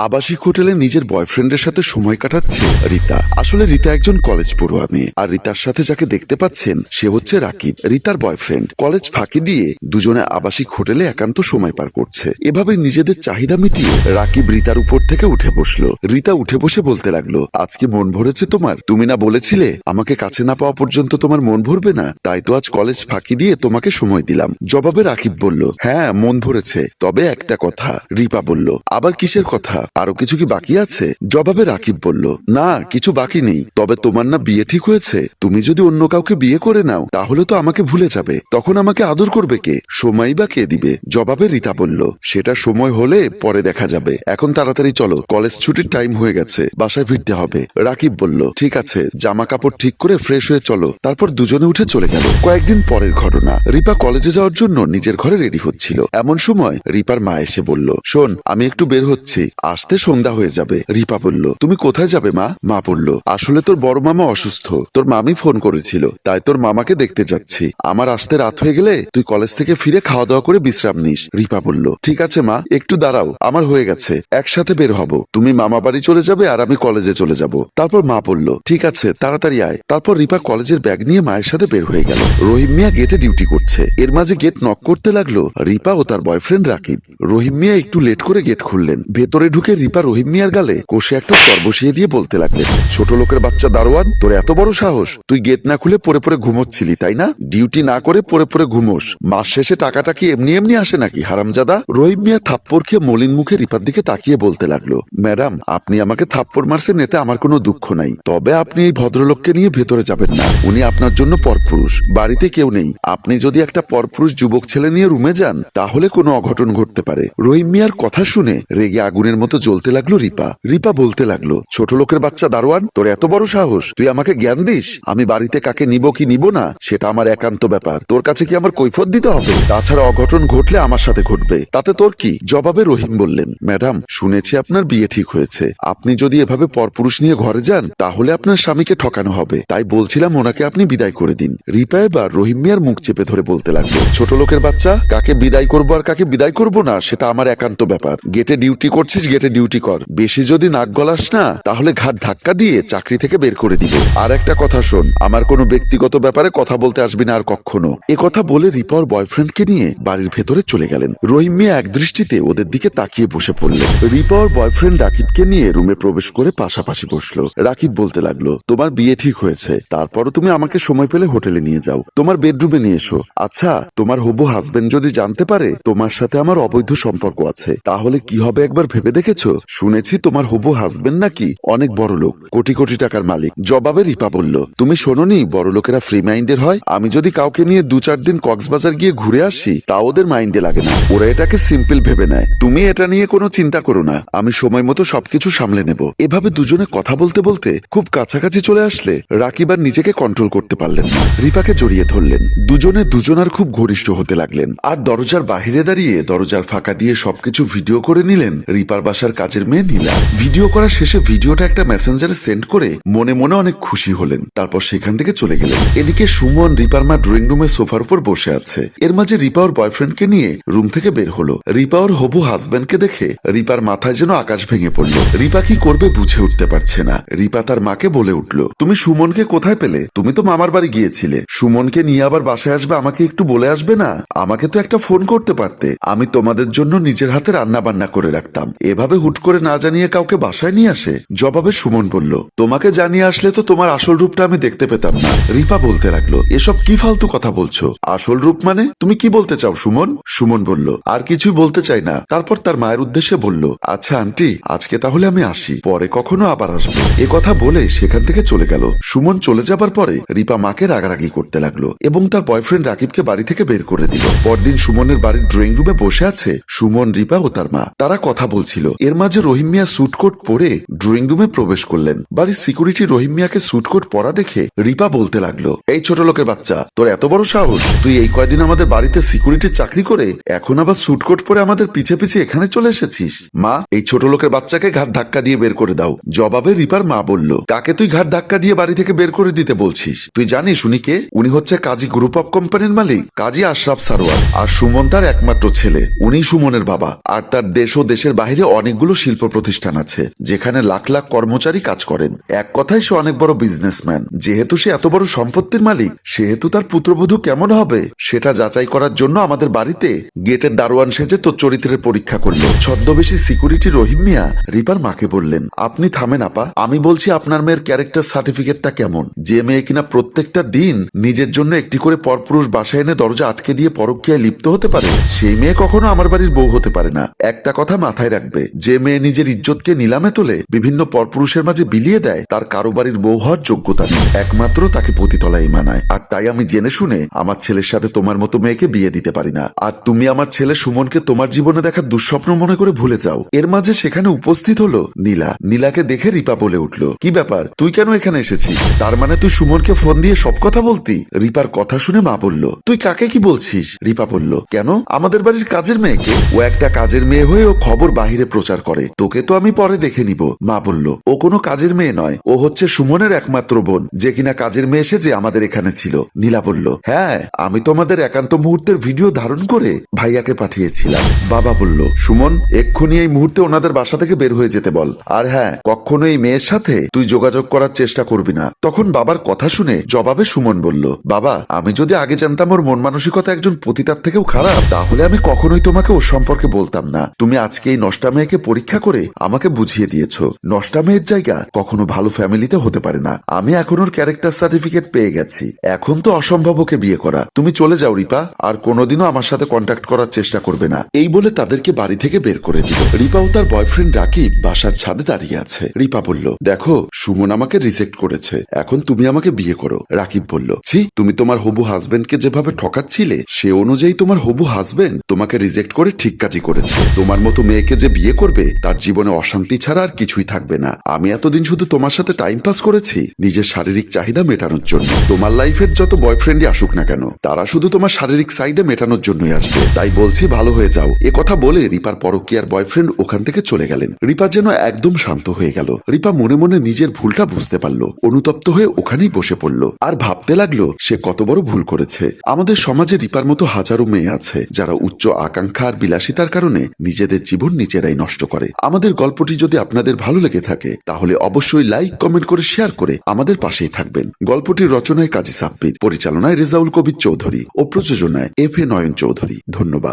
আবাসিক হোটেলে নিজের বয়ফ্রেন্ডের সাথে সময় কাটাচ্ছে রিতা। আসলে রিতা একজন কলেজ পড়ুয়া মেয়ে, আর রিতার সাথে যাকে দেখতে পাচ্ছেন সে হচ্ছে রাকিব, রিতার বয়ফ্রেন্ড। কলেজ ফাঁকি দিয়ে দুজনে আবাসিক হোটেলে একান্ত সময় পার করছে। এভাবে নিজেদের চাহিদা মিটিয়ে রাকিব রিতার উপর থেকে উঠে বসলো। রিতা উঠে বসে বলতে লাগলো, আজকে মন ভরেছে তোমার? তুমি না বলেছিলে আমাকে কাছে না পাওয়া পর্যন্ত তোমার মন ভরবে না, তাই তো আজ কলেজ ফাঁকি দিয়ে তোমাকে সময় দিলাম। জবাবে রাকিব বলল, হ্যাঁ মন ভরেছে, তবে একটা কথা। রিপা বলল, আবার কিসের কথা? আরো কিছু কি বাকি আছে? জবাবে রাকিব বলল, না কিছু বাকি নেই, তবে তোমার না বিয়ে ঠিক হয়েছে? তুমি যদি অন্য কাউকে বিয়ে করে নাও তাহলে তো আমাকে ভুলে যাবে, তখন আমাকে আদর করবে কে? সময় বা কে দিবে? জবাবে রিতা বলল, সেটা সময় হলে পরে দেখা যাবে, এখন তাড়াতাড়ি চলো, কলেজ ছুটির টাইম হয়ে গেছে, বাসায় ফিরতে হবে। রাকিব বলল, ঠিক আছে, জামা কাপড় ঠিক করে ফ্রেশ হয়ে চলো। তারপর দুজনে উঠে চলে গেল। কয়েকদিন পরের ঘটনা, রিপা কলেজে যাওয়ার জন্য নিজের ঘরে রেডি হচ্ছিল। এমন সময় রিপার মা এসে বলল, শোন আমি একটু বের হচ্ছি, আসতে সন্ধ্যা হয়ে যাবে। রিপা বলল, তুমি কোথায় যাবে মা? মা বলল, আসলে তোর বড় মামা অসুস্থ, তোর মামি ফোন করেছিল, তাই তোর মামাকে দেখতে যাচ্ছি। আমার আসতে রাত হয়ে গেলে তুই কলেজ থেকে ফিরে খাওয়া দাওয়া করে বিশ্রাম নিস। রিপা বলল, ঠিক আছে মা, একটু দাঁড়াও, আমার হয়ে গেছে, একসাথে বের হব। তুমি মামা বাড়ি চলে যাবে আর আমি কলেজে চলে যাব। তারপর মা বলল, ঠিক আছে তাড়াতাড়ি আয়। তারপর রিপা কলেজের ব্যাগ নিয়ে মায়ের সাথে বের হয়ে গেল। রহিম মিয়া গেটে ডিউটি করছে। এর মাঝে গেট নক করতে লাগলো রিপা ও তার বয়ফ্রেন্ড রাকিব। রহিম মিয়া একটু লেট করে গেট খুললেন। ভেতরে ঢুকে রিপা রহিম মিয়ার গালে কষে একটা চর বসিয়ে দিয়ে বলতে লাগলেন, ছোট লোকের বাচ্চা দারোয়ান, তোর এত বড় সাহস! তুই গেট না খুলে পরে পরে ঘুমোচ্ছিলি তাই না? ডিউটি না করে পরে পরে ঘুমোস, মাস শেষে টাকাটা কি এমনি এমনি আসে নাকি হারামজাদা? রহিম মিয়া থাপ্পড় খেয়ে মলিন মুখে রিপার দিকে তাকিয়ে বলতে লাগলো, ম্যাডাম আপনি আমাকে থাপ্পড় মারছেন, এতে আমার কোনো দুঃখ নাই, তবে আপনি এই ভদ্রলোককে নিয়ে ভেতরে যাবেন না, উনি আপনার জন্য পরপুরুষ, বাড়িতে কেউ নেই। আপনি যদি একটা পরপুরুষ যুবক ছেলে নিয়ে রুমে যান তাহলে কোনো অঘটন ঘটতে পারে। রহিম মিয়ার কথা শুনে রেগে আগুনের মতো জ্বলতে লাগলো রিপা। রিপা বলতে লাগলো, ছোট লোকের বাচ্চা দারোয়ান, তোর এত বড় সাহস, তুই আমাকে জ্ঞান দিস? আমি বাড়িতে কাকে নিব কি নিব না সেটা আমার একান্ত ব্যাপার, তোর কাছে কি আমার কৈফিয়ত দিতে হবে? তাছাড়া অঘটন ঘটলে আমার সাথে ঘটবে, তাতে তোর কি? জবাবে রহিম বললেন, ম্যাডাম শুনেছি আপনার বিয়ে ঠিক হয়েছে, আপনি যদি এভাবে পরপুরুষ নিয়ে ঘরে যান তাহলে আপনার স্বামীকে ঠকানো হবে, তাই বলছিলাম ওনাকে আপনি বিদায় করে দিন। রিপা এবার রহিম মিয়ার মুখ চেপে ধরে বলতে লাগলো, ছোট লোকের বাচ্চা, কাকে বিদায় করবো আর কাকে বিদায় করবো না সেটা আমার একান্ত ব্যাপার। গেটে ডিউটি করছিস, গেটে ডিউটি কর, বেশি যদি নাক গলাস না তাহলে ঘাট ধাক্কা দিয়ে চাকরি থেকে বের করে দিব। আর একটা কথা শোন, আমার কোনো ব্যক্তিগত ব্যাপারে কথা বলতে আসবি না আর কখনো। এ কথা বলে রিপা ওর বয়ফ্রেন্ডকে নিয়ে বাড়ির ভেতরে চলে গেলেন। রহিম মিয়া এক দৃষ্টিতে ওদের দিকে তাকিয়ে বসে পড়লেন। রিপা ওর বয়ফ্রেন্ড রাকিবকে নিয়ে রুমে প্রবেশ করে পাশাপাশি বসলো। রাকিব বলতে লাগলো, তোমার বিয়ে ঠিক হয়েছে, তারপরও তুমি আমাকে সময় পেলে হোটেলে নিয়ে যাও, তোমার বেডরুমে নিয়ে এসো। আচ্ছা, তোমার হবু হাজবেন্ড যদি জানতে পারে তোমার সাথে আমার অবৈধ সম্পর্ক আছে তাহলে কি হবে একবার ভেবে দেখেছো? শুনেছি তোমার হবু হাজবেন্ড নাকি অনেক বড় লোক, কোটি কোটি টাকার মালিক। জবাবে রিপা বলল, তুমি শোনোনি বড় লোকেরা ফ্রি মাইন্ডের হয়? আমি যদি কাউকে নিয়ে 2-4 দিন কক্সবাজার গিয়ে ঘুরে আসি তা ওদের মাইন্ডে লাগে না, ওরা এটাকে সিম্পল ভেবে নেয়। তুমি এটা নিয়ে কোনো চিন্তা করো না, আমি সময় মতো সবকিছু সামলে নেব। এভাবে দুজনে কথা বলতে বলতে খুব কাছাকাছি চলে আসলে রাকিব আর নিজেকে কন্ট্রোল করতে পারলেন না, রিপাকে জড়িয়ে ধরলেন। দুজনে দুজনার খুব ঘনিষ্ঠ হতে লাগলেন। আর দরজার বাহিরে দাঁড়িয়ে দরজার ফাঁকা দিয়ে সবকিছু ভিডিও করে নিলেন রিপার বাসার কাজের মেয়ে নীলা। ভিডিও করা শেষে ভিডিওটা একটা মেসেঞ্জারে সেন্ড করে মনে মনে অনেক খুশি হলেন। তারপর সেখান থেকে চলে গেলেন। এদিকে সুমন রিপার মা ড্রয়িং রুমে সোফার উপর বসে আছে। এর মাঝে রিপা ওর বয়ফ্রেন্ডকে নিয়ে রুম থেকে বের হলো। রিপা ওর হবু হাজবেন্ডকে দেখে রিপার মাথায় যেন আকাশ ভেঙে পড়ল। রিপা কি করবে বুঝে উঠতে পারছে না। রিপা তার মাকে বলে উঠল, তুমি সুমনকে কোথায় পেলে? তুমি তো মামার বাড়ি গিয়েছিলে, সুমনকে নিয়ে আবার বাসায় আসবে, আমাকে একটু বলে আসবে না? আমাকে তো একটা ফোন করতে পারতে, আমি তোমাদের জন্য নিজের হাতে রান্না বান্না করে রাখতাম, এভাবে হুট করে না জানিয়ে কাউকে বাসায় নিয়ে আসে। জবাবে সুমন বলল, তোমাকে জানিয়ে আসলে তো তোমার আসল রূপটা আমি দেখতে পেতাম না। রিপা বলতে লাগলো, এসব কি ফালতু কথা বলছো? আসল রূপ মানে তুমি কি বলতে চাও সুমন? সুমন বলল, আর কিছুই বলতে চাই না। তারপর তার মায়ের উদ্দেশ্যে বলল, আচ্ছা আন্টি আজকে তাহলে আমি আসি, পরে কখনো আবার আসবো। এ কথা বলে সেখান থেকে চলে গেল। সুমন চলে যাবার পরে রিপা মাকে রাগারাগি করতে লাগলো এবং তার বয়ফ্রেন্ড রাকিবকে বাড়ি থেকে বের করে দিল। পরদিন সুমনের বাড়ির ড্রয়িং রুমে বসে আছে সুমন, রিপা ও তার মা। তারা কথা বলছিল। এর মাঝে রহিম মিয়া স্যুটকোট পরে ড্রয়িং রুমে প্রবেশ করলেন। বাড়ির সিকিউরিটি রহিম মিয়াকে স্যুটকোট পরা দেখে রিপা বলতে লাগলো, এই ছোট লোকের বাচ্চা, তোর এত বড় সাহস, তুই এই কয়দিন আমাদের বাড়িতে সিকিউরিটির চাকরি করে এখন আবার স্যুটকোট পরে আমাদের পিছে পিছে এখানে চলে এসেছিস? মা, এই ছোট লোকের বাচ্চাকে ঘাট ধাক্কা দিয়ে বের করে দাও। জবাবে রিপার মা বলল, কাকে তুই ঘাট ধাক্কা দিয়ে বাড়ি থেকে বের করে দিতে বলছিস? তুই জানিস উনি কে? উনি হচ্ছে কাজী গ্রুপ অফ কোম্পানির মালিক কাজী আশরাফ সারোয়ার, আর সুমন তার একমাত্র ছেলে। উনি সুমনের বাবা, আর তার দেশ ও দেশের বাইরে অনেক অনেকগুলো শিল্প প্রতিষ্ঠান আছে যেখানে লাখ লাখ কর্মচারী কাজ করেন। এক কথায় সে অনেক বড় বিজনেসম্যান। যেহেতু সে এত বড় সম্পত্তির মালিক, সেহেতু তার পুত্রবধূ কেমন হবে সেটা যাচাই করার জন্য আমাদের বাড়িতে গেটের দারোয়ান সেজে তোর চরিত্রের পরীক্ষা করলো। ছদ্মবেশী সিকিউরিটি রহিম মিয়া রিপার মাকে বললেন, আপনি থামেন আপা, আমি বলছি আপনার মেয়ের ক্যারেক্টার সার্টিফিকেটটা কেমন? যে মেয়ে কিনা প্রত্যেকটা দিন নিজের জন্য একটি করে পরপুরুষ বাসায় এনে দরজা আটকে দিয়ে পরকীয়ায় লিপ্ত হতে পারে, সেই মেয়ে কখনো আমার বাড়ির বউ হতে পারে না। একটা কথা মাথায় রাখবে, যে মেয়ে নিজের ইজ্জতকে নিলামে তোলে, বিভিন্ন পরপুরুষের মাঝে বিলিয়ে দেয়, তার কারো বাড়ির বউ হওয়ার যোগ্যতা নেই। একমাত্র তাকে পতিতলায় মানায়। আর তাই আমি জেনে শুনে আমার ছেলের সাথে তোমার মতো মেয়েকে বিয়ে দিতে পারি না। আর তুমি আমার ছেলে সুমনকে তোমার জীবনে দেখা দুঃস্বপ্ন মনে করে ভুলে যাও। এর মাঝে সেখানে উপস্থিত হলো নীলা। নীলাকে দেখে রিপা বলে উঠল, কি ব্যাপার, তুই কেন এখানে এসেছিস? তার মানে তুই সুমনকে ফোন দিয়ে সব কথা বলতি? রিপার কথা শুনে মা বলল, তুই কাকে কি বলছিস? রিপা বলল, কেন, আমাদের বাড়ির কাজের মেয়েকে। ও একটা কাজের মেয়ে হয়ে ও খবর বাহিরে প্রচার করে, তোকে তো আমি পরে দেখে নিব। মা বলল, ও কোনো কাজের মেয়ে নয়, ও হচ্ছে সুমনের একমাত্র বোন, যে কিনা কাজের মেয়ে এসে যে আমাদের এখানে ছিল। নীলা বলল, হ্যাঁ, আমি তোমাদের একান্ত মুহূর্তের ভিডিও ধারণ করে ভাইয়াকে পাঠিয়েছিলাম। বাবা বলল, সুমন, এক্ষুনি এই মুহূর্তে ওনাদের বাসা থেকে বের হয়ে যেতে বল। আর হ্যাঁ, কখনো এই মেয়ের সাথে তুই যোগাযোগ করার চেষ্টা করবি না। তখন বাবার কথা শুনে জবাবে সুমন বলল, বাবা, আমি যদি আগে জানতাম ওর মন মানসিকতা একজন পতিতার থেকেও খারাপ, তাহলে আমি কখনোই তোমাকে ওর সম্পর্কে বলতাম না। তুমি আজকে এই নষ্টা মেয়েকে পরীক্ষা করে আমাকে বুঝিয়ে দিয়েছো, নষ্টা মেয়ের জায়গা কখনো ভালো ফ্যামিলিতে হতে পারে না। আমি এখন ওর ক্যারেক্টার সার্টিফিকেট পেয়ে গেছি, এখন তো অসম্ভব ওকে বিয়ে করা। তুমি চলে যাও রিপা, আর কোনোদিনও আমার সাথে কন্ট্যাক্ট করার চেষ্টা করবে না। এই বলে তাদেরকে বাড়ি থেকে বের করে দিল। রিপা ও তার বয়ফ্রেন্ড রাকিব বাসার ছাদে দাঁড়িয়ে আছে। রিপা বলল, দেখো, সুমন আমাকে রিজেক্ট করেছে, এখন তুমি আমাকে বিয়ে করো। রাকিব বলল, ছি, তুমি তোমার হবু হাজবেন্ডকে যেভাবে ঠকাচ্ছিলে, সে অনুযায়ী তোমার হবু হাজবেন্ড তোমাকে রিজেক্ট করে ঠিক কাজই করেছে। তোমার মতো মেয়েকে যে বিয়ে করবে, তার জীবনে অশান্তি ছাড়া আর কিছুই থাকবে না। আমি এতদিন শুধু তোমার সাথে টাইম পাস করেছি নিজের শারীরিক চাহিদা মেটানোর জন্য। তোমার লাইফের যত বয়ফ্রেন্ডই আসুক না কেন, তারা শুধু তোমার শারীরিক সাইডে মেটানোর জন্যই আসবে। তাই বলছি, ভালো হয়ে যাও। এ কথা বলে রিপার পরকীয়ার বয়ফ্রেন্ড ওখান থেকে চলে গেলেন। রিপা যেন একদম শান্ত হয়ে গেল। রিপা মনে মনে নিজের ভুলটা বুঝতে পারলো, অনুতপ্ত হয়ে ওখানেই বসে পড়লো আর ভাবতে লাগলো সে কত বড় ভুল করেছে। আমাদের সমাজে রিপার মতো হাজারো মেয়ে আছে যারা উচ্চ আকাঙ্ক্ষা আর বিলাসিতার কারণে নিজেদের জীবন নিজেরাই নষ্ট করে। আমাদের গল্পটি যদি আপনাদের ভালো লেগে থাকে, তাহলে অবশ্যই লাইক, কমেন্ট করে শেয়ার করে আমাদের পাশেই থাকবেন। গল্পটির রচনায় কাজী সাব্বির, পরিচালনায় রেজাউল কবির চৌধুরী ও প্রযোজনায় FA নয়ন চৌধুরী। ধন্যবাদ।